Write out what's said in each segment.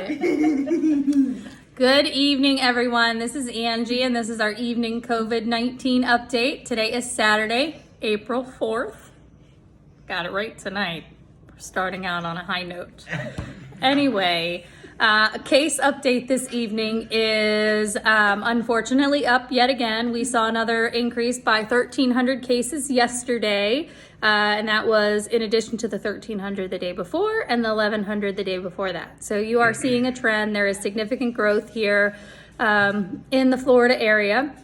it. Good evening, everyone. This is Angie, and this is our evening COVID-19 update. Today is Saturday, April 4th. Got it right tonight. We're starting out on a high note. Anyway, a case update this evening is unfortunately up yet again. We saw another increase by 1,300 cases yesterday, and that was in addition to the 1,300 the day before and the 1,100 the day before that. So you are seeing a trend. There is significant growth here in the Florida area.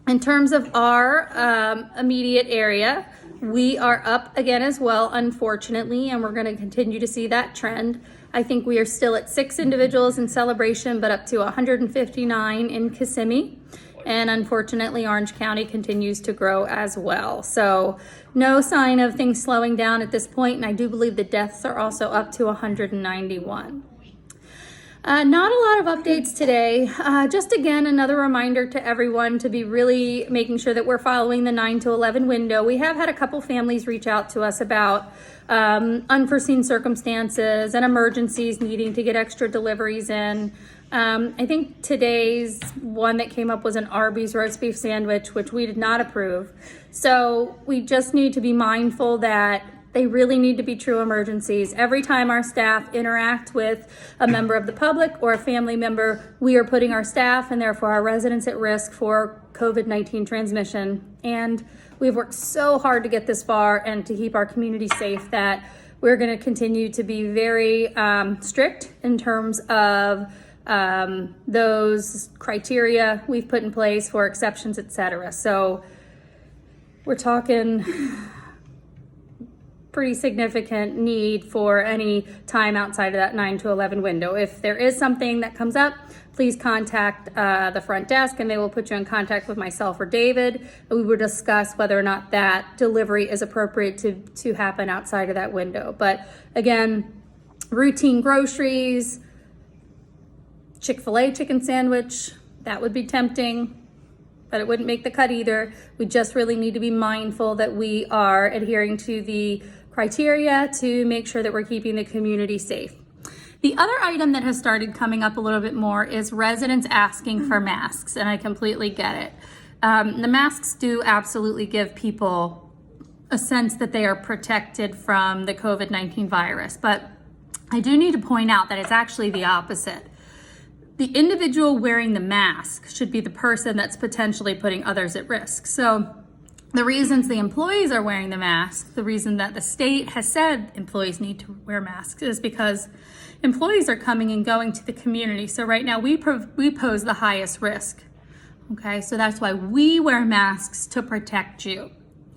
In terms of our immediate area, we are up again as well, unfortunately, and we're going to continue to see that trend. I think we are still at 6 individuals in Celebration, but up to 159 in Kissimmee. And unfortunately, Orange County continues to grow as well. So no sign of things slowing down at this point. And I do believe the deaths are also up to 191. Not a lot of updates today. Just again, another reminder to everyone to be really making sure that we're following the 9 to 11 window. We have had a couple families reach out to us about unforeseen circumstances and emergencies needing to get extra deliveries in. I think today's one that came up was an Arby's roast beef sandwich, which we did not approve. So we just need to be mindful that they really need to be true emergencies. Every time our staff interact with a member of the public or a family member, we are putting our staff and therefore our residents at risk for COVID-19 transmission. And we've worked so hard to get this far and to keep our community safe that we're going to continue to be very strict in terms of those criteria we've put in place for exceptions, etc. So we're talking pretty significant need for any time outside of that 9 to 11 window. If there is something that comes up, please contact the front desk and they will put you in contact with myself or David. And we will discuss whether or not that delivery is appropriate to happen outside of that window. But again, routine groceries, Chick-fil-A chicken sandwich, that would be tempting, but it wouldn't make the cut either. We just really need to be mindful that we are adhering to the criteria to make sure that we're keeping the community safe. The other item that has started coming up a little bit more is residents asking for masks, and I completely get it. The masks do absolutely give people a sense that they are protected from the COVID-19 virus, but I do need to point out that it's actually the opposite. The individual wearing the mask should be the person that's potentially putting others at risk. So the reasons the employees are wearing the mask, the reason that the state has said employees need to wear masks is because employees are coming and going to the community. So right now we pose the highest risk. Okay, so that's why we wear masks to protect you.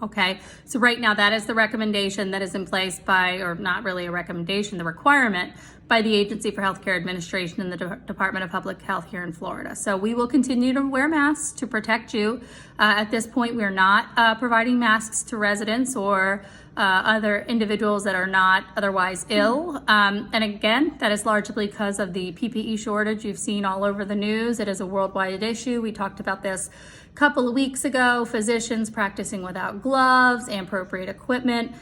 Okay, so right now that is the recommendation that is in place by, or not really a recommendation, the requirement by the Agency for Healthcare Administration and the Department of Public Health here in Florida. So we will continue to wear masks to protect you. At this point, we are not providing masks to residents or other individuals that are not otherwise ill. And again, that is largely because of the PPE shortage you've seen all over the news. It is a worldwide issue. We talked about this a couple of weeks ago. Physicians practicing without gloves and appropriate equipment.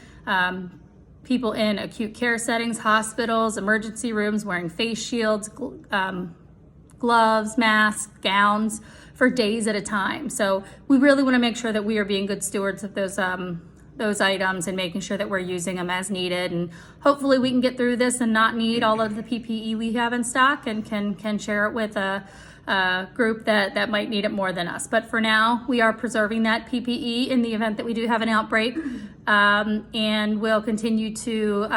People in acute care settings, hospitals, emergency rooms wearing face shields, gloves, masks, gowns for days at a time. So we really want to make sure that we are being good stewards of those items and making sure that we're using them as needed. And hopefully we can get through this and not need all of the PPE we have in stock and can share it with a group that might need it more than us. But for now, we are preserving that PPE in the event that we do have an outbreak, and we'll continue to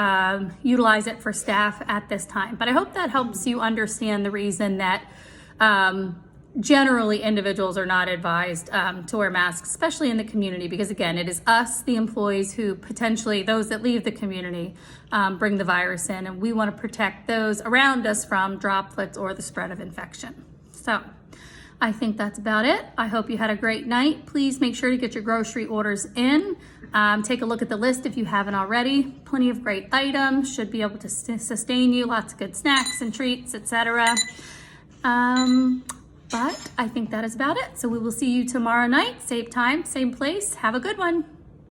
utilize it for staff at this time. But I hope that helps you understand the reason that generally individuals are not advised to wear masks, especially in the community, because again, it is us, the employees, who potentially, those that leave the community, bring the virus in, and we want to protect those around us from droplets or the spread of infection. So I think that's about it. I hope you had a great night. Please make sure to get your grocery orders in. Take a look at the list if you haven't already. Plenty of great items, should be able to sustain you. Lots of good snacks and treats, etc. But I think that is about it. So we will see you tomorrow night, same time, same place. Have a good one.